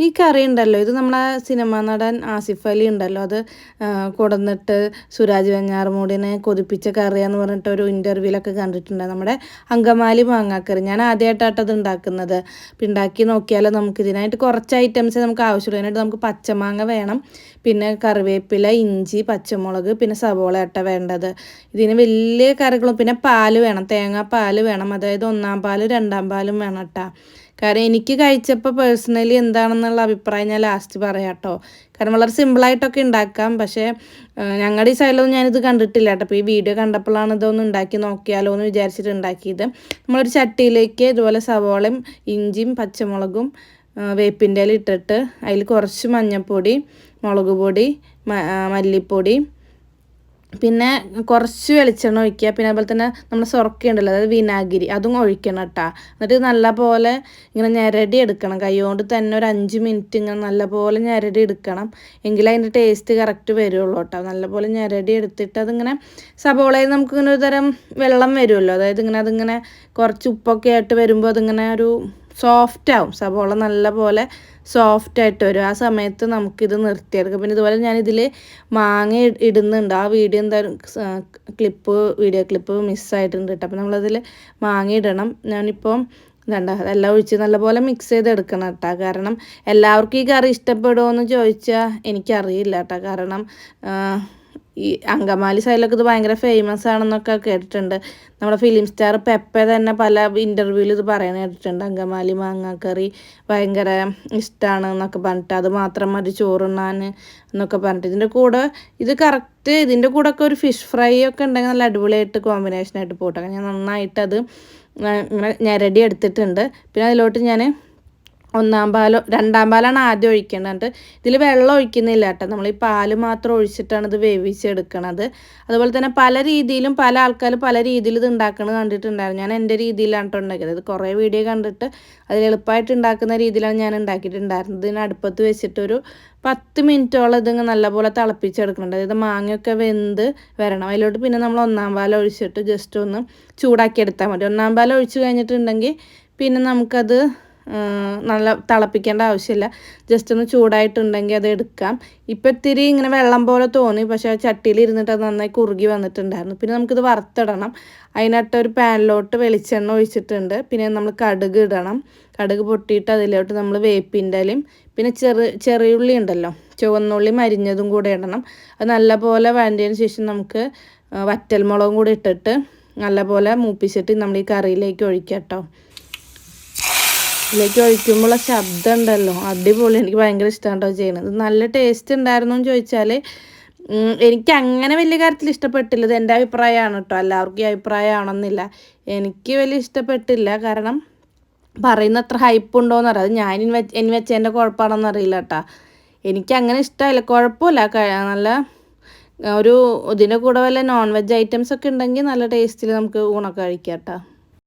ഈ കറി ഉണ്ടല്ലോ, ഇത് നമ്മളെ സിനിമാ നടൻ ആസിഫ് അലി ഉണ്ടല്ലോ, അത് കൊടന്നിട്ട് സുരാജ് വെഞ്ഞാറമൂടിനെ കൊതിപ്പിച്ച കറിയാന്ന് പറഞ്ഞിട്ട് ഒരു ഇൻ്റർവ്യൂലൊക്കെ കണ്ടിട്ടുണ്ട്. നമ്മുടെ അങ്കമാലി മാങ്ങാക്കറി. ഞാൻ ആദ്യമായിട്ടാട്ടത് ഉണ്ടാക്കുന്നത്. അപ്പം ഉണ്ടാക്കി നോക്കിയാൽ നമുക്ക് ഇതിനായിട്ട് കുറച്ച് ഐറ്റംസ് നമുക്ക് ആവശ്യമുള്ളൂ. അതിനായിട്ട് നമുക്ക് പച്ചമാങ്ങ വേണം, പിന്നെ കറിവേപ്പില, ഇഞ്ചി, പച്ചമുളക്, പിന്നെ സവോള ആട്ട വേണ്ടത്. ഇതിന് വലിയ കറികളും പിന്നെ പാല് വേണം, തേങ്ങാപ്പാൽ വേണം. അതായത് 1-ാം പാലും 2-ാം പാലും വേണം കേട്ടോ. കാരണം എനിക്ക് കഴിച്ചപ്പോൾ പേഴ്സണലി എന്താണെന്നുള്ള അഭിപ്രായം ഞാൻ ലാസ്റ്റ് പറയാം കേട്ടോ. കാരണം വളരെ സിമ്പിളായിട്ടൊക്കെ ഉണ്ടാക്കാം, പക്ഷേ ഞങ്ങളുടെ ഈ സൈഡിലൊന്നും ഞാനിത് കണ്ടിട്ടില്ല കേട്ടോ. അപ്പോൾ ഈ വീഡിയോ കണ്ടപ്പോഴാണ് ഇതൊന്ന് ഉണ്ടാക്കി നോക്കിയാലോ എന്ന് വിചാരിച്ചിട്ട് ഉണ്ടാക്കിയത്. നമ്മളൊരു ചട്ടിയിലേക്ക് ഇതുപോലെ സവോളയും ഇഞ്ചിയും പച്ചമുളകും വേപ്പിൻ്റെ ഇല ഇട്ടിട്ട് അതിൽ കുറച്ച് മഞ്ഞൾപ്പൊടി, മുളക് പൊടി, മല്ലിപ്പൊടി, പിന്നെ കുറച്ച് വെളിച്ചെണ്ണ ഒഴിക്കുക. പിന്നെ അതുപോലെ തന്നെ നമ്മുടെ സുറക്കയുണ്ടല്ലോ, അതായത് വിനാഗിരി, അതും ഒഴിക്കണം കേട്ടോ. എന്നിട്ട് നല്ലപോലെ ഇങ്ങനെ ഞെരടി എടുക്കണം. കൈ കൊണ്ട് തന്നെ ഒരു 5 മിനിറ്റ് ഇങ്ങനെ നല്ലപോലെ ഞെരടി എടുക്കണം. എങ്കിലേ അതിൻ്റെ ടേസ്റ്റ് കറക്റ്റ് വരുള്ളൂ കേട്ടോ. നല്ലപോലെ ഞെരടി എടുത്തിട്ട് അതിങ്ങനെ സവോളയിൽ നമുക്കിങ്ങനെ ഒരു തരം വെള്ളം വരുമല്ലോ, അതായത് ഇങ്ങനെ അതിങ്ങനെ കുറച്ച് ഉപ്പൊക്കെ ആയിട്ട് വരുമ്പോൾ അതിങ്ങനെ ഒരു സോഫ്റ്റ് ആവും. സവോള നല്ലപോലെ സോഫ്റ്റായിട്ട് വരും. ആ സമയത്ത് നമുക്കിത് നിർത്തിയെടുക്കാം. പിന്നെ ഇതുപോലെ ഞാനിതിൽ മാങ്ങ ഇടുന്നുണ്ട്. ആ വീഡിയോ എന്തായാലും വീഡിയോ ക്ലിപ്പ് മിസ്സായിട്ടുണ്ട് കേട്ടോ. അപ്പോൾ നമ്മളതിൽ മാങ്ങ ഇടണം. ഞാനിപ്പം അതെല്ലാം ഒഴിച്ച് നല്ലപോലെ മിക്സ് ചെയ്തെടുക്കണം കേട്ടോ. കാരണം എല്ലാവർക്കും ഈ കറി ഇഷ്ടപ്പെടുമോ എന്ന് ചോദിച്ചാൽ എനിക്കറിയില്ല കേട്ടോ. കാരണം ഈ അങ്കമാലി സൈഡിലൊക്കെ ഇത് ഭയങ്കര ഫേമസ് ആണെന്നൊക്കെ കേട്ടിട്ടുണ്ട്. നമ്മുടെ ഫിലിം സ്റ്റാർ പെപ്പ തന്നെ പല ഇൻ്റർവ്യൂവിൽ ഇത് പറയാൻ കേട്ടിട്ടുണ്ട്. അങ്കമാലി മാങ്ങാക്കറി ഭയങ്കര ഇഷ്ടമാണ് എന്നൊക്കെ പറഞ്ഞിട്ട്, അത് മാത്രം മതി ചോറുണ്ണാൻ എന്നൊക്കെ പറഞ്ഞിട്ട്. ഇതിൻ്റെ കൂടെ ഒക്കെ ഒരു ഫിഷ് ഫ്രൈ ഒക്കെ ഉണ്ടെങ്കിൽ നല്ല അടിപൊളിയായിട്ട് കോമ്പിനേഷനായിട്ട് പോട്ടെ. ഞാൻ നന്നായിട്ടത് ഇങ്ങനെ ഞെരടി എടുത്തിട്ടുണ്ട്. പിന്നെ അതിലോട്ട് ഞാൻ 1-ാം പാലോ 2-ാം പാലാണ് ആദ്യം ഒഴിക്കേണ്ടത്. ഇതിൽ വെള്ളം ഒഴിക്കുന്നില്ല കേട്ടോ. നമ്മൾ ഈ പാല് മാത്രം ഒഴിച്ചിട്ടാണ് ഇത് വേവിച്ചെടുക്കണത്. അതുപോലെ തന്നെ പല രീതിയിലും പല ആൾക്കാർ പല രീതിയിൽ ഇത് ഉണ്ടാക്കുന്നത് കണ്ടിട്ടുണ്ടായിരുന്നു. ഞാൻ എൻ്റെ രീതിയിലാണ് കേട്ടോ ഉണ്ടാക്കിയത്. ഇത് കുറേ വീഡിയോ കണ്ടിട്ട് അതിൽ എളുപ്പമായിട്ട് ഉണ്ടാക്കുന്ന രീതിയിലാണ് ഞാൻ ഉണ്ടാക്കിയിട്ടുണ്ടായിരുന്നത്. ഇതിന് അടുപ്പത്ത് വെച്ചിട്ടൊരു 10 മിനിറ്റോളം ഇതിങ്ങനെ നല്ലപോലെ തിളപ്പിച്ചെടുക്കുന്നുണ്ട്. അതായത് മാങ്ങയൊക്കെ വെന്ത് വരണം. അതിലോട്ട് പിന്നെ നമ്മൾ 1-ാം പാൽ ഒഴിച്ചിട്ട് ജസ്റ്റ് ഒന്ന് ചൂടാക്കി എടുത്താൽ മതി. 1-ാം പാൽ ഒഴിച്ച് കഴിഞ്ഞിട്ടുണ്ടെങ്കിൽ പിന്നെ നമുക്കത് നല്ല തിളപ്പിക്കേണ്ട ആവശ്യമില്ല. ജസ്റ്റ് ഒന്ന് ചൂടായിട്ടുണ്ടെങ്കിൽ അത് എടുക്കാം. ഇപ്പം ഇത്തിരി ഇങ്ങനെ വെള്ളം പോലെ തോന്നി, പക്ഷേ ചട്ടിയിൽ ഇരുന്നിട്ട് അത് നന്നായി കുറുകി വന്നിട്ടുണ്ടായിരുന്നു. പിന്നെ നമുക്കിത് വറുത്തിടണം. അതിനായിട്ട് ഒരു പാനിലോട്ട് വെളിച്ചെണ്ണ ഒഴിച്ചിട്ടുണ്ട്. പിന്നെ നമ്മൾ കടുക് ഇടണം. കടുക് പൊട്ടിയിട്ട് അതിലോട്ട് നമ്മൾ വേപ്പിൻ്റെ ഇലയും പിന്നെ ചെറിയുള്ളി ഉണ്ടല്ലോ, ചുവന്നുള്ളി അരിഞ്ഞതും കൂടെ ഇടണം. അത് നല്ലപോലെ വഴറ്റിയതിന് ശേഷം നമുക്ക് വറ്റൽമുളകും കൂടി ഇട്ടിട്ട് നല്ലപോലെ മൂപ്പിച്ചിട്ട് നമ്മൾ ഈ കറിയിലേക്ക് ഒഴിക്കാം കേട്ടോ. ഇതിലേക്ക് ഒഴിക്കുമ്പോൾ ശബ്ദം ഉണ്ടല്ലോ, അടിപൊളി. എനിക്ക് ഭയങ്കര ഇഷ്ടമാണ് കേട്ടോ ചെയ്യണത്. നല്ല ടേസ്റ്റ് ഉണ്ടായിരുന്നു എന്ന് ചോദിച്ചാൽ എനിക്ക് അങ്ങനെ വലിയ കാര്യത്തിൽ ഇഷ്ടപ്പെട്ടില്ല. ഇത് എൻ്റെ അഭിപ്രായമാണ് കേട്ടോ. എല്ലാവർക്കും ഈ അഭിപ്രായമാണെന്നില്ല. എനിക്ക് വലിയ ഇഷ്ടപ്പെട്ടില്ല. കാരണം പറയുന്ന അത്ര ഹൈപ്പ് ഉണ്ടോയെന്ന് അറിയാം. അത് ഞാൻ വെച്ചതിൻ്റെ കുഴപ്പമാണെന്ന് അറിയില്ല കേട്ടോ. എനിക്കങ്ങനെ ഇഷ്ടമായില്ല. കുഴപ്പമില്ല, നല്ല ഇതിൻ്റെ കൂടെ വല്ല നോൺ വെജ് ഐറ്റംസ് ഒക്കെ ഉണ്ടെങ്കിൽ നല്ല ടേസ്റ്റിൽ നമുക്ക് ഊണൊക്കെ കഴിക്കാം കേട്ടോ.